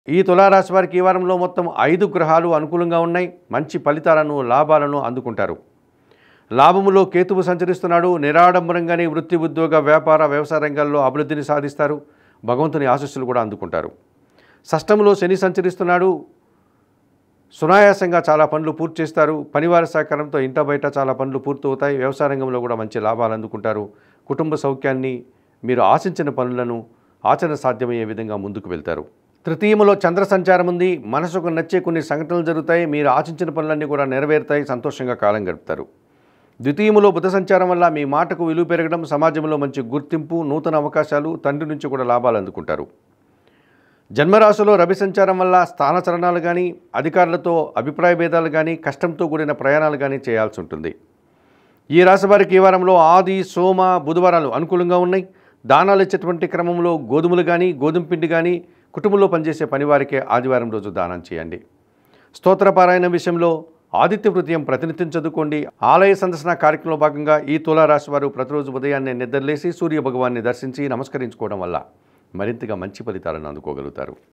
ఈ తులారాశి వారికి ఈ వారంలో మొత్తం 5 గ్రహాలు అనుకూలంగా ఉన్నాయి. మంచి ఫలితాలను, లాభాలను అందుకుంటారు. లాభములో కేతువు సంచరిస్తున్నాడు. నిరాడంబరంగానే వృత్తి, ఉద్యోగ, వ్యాపార, వ్యవసాయ రంగాల్లో అభివృద్ధిని సాధిస్తారు. భగవంతుని ఆశీస్సులు కూడా అందుకుంటారు. షష్టంలో శని సంచరిస్తున్నాడు. సునాయాసంగా చాలా పనులు పూర్తి చేస్తారు. పనివారి సహకారంతో ఇంట బయట చాలా పనులు పూర్తవుతాయి. వ్యవసాయ రంగంలో కూడా మంచి లాభాలు అందుకుంటారు. కుటుంబ సౌఖ్యాన్ని, మీరు ఆశించిన పనులను ఆచరణ సాధ్యమయ్యే విధంగా ముందుకు వెళ్తారు. తృతీయములో చంద్ర సంచారం ఉంది. మనసుకు నచ్చే కొన్ని సంఘటనలు జరుగుతాయి. మీరు ఆశించిన పనులన్నీ కూడా నెరవేరుతాయి. సంతోషంగా కాలం గడుపుతారు. ద్వితీయములో బుధ సంచారం వల్ల మీ మాటకు విలువ పెరగడం, సమాజంలో మంచి గుర్తింపు, నూతన అవకాశాలు, తండ్రి నుంచి కూడా లాభాలు అందుకుంటారు. జన్మరాశిలో రవి సంచారం వల్ల స్థానచలనాలు కానీ, అధికారులతో అభిప్రాయ భేదాలు కానీ, కష్టంతో కూడిన ప్రయాణాలు కానీ చేయాల్సి ఉంటుంది. ఈ రాశి వారికి ఈ వారంలో ఆది, సోమ, బుధవారాలు అనుకూలంగా ఉన్నాయి. దానాలు ఇచ్చేటువంటి క్రమంలో గోధుమలు కానీ, గోధుమ పిండి కానీ, కుటుంబంలో పనిచేసే పనివారికే ఆదివారం రోజు దానం చేయండి. స్తోత్రపారాయణ విషయంలో ఆదిత్య హృదయం ప్రతినిత్యం చదువుకోండి. ఆలయ సందర్శన కార్యక్రమంలో భాగంగా ఈ తులారాశి వారు ప్రతిరోజు ఉదయాన్నే నిద్రలేసి సూర్య భగవాన్ని దర్శించి నమస్కరించుకోవడం వల్ల మరింతగా మంచి ఫలితాలను అందుకోగలుగుతారు.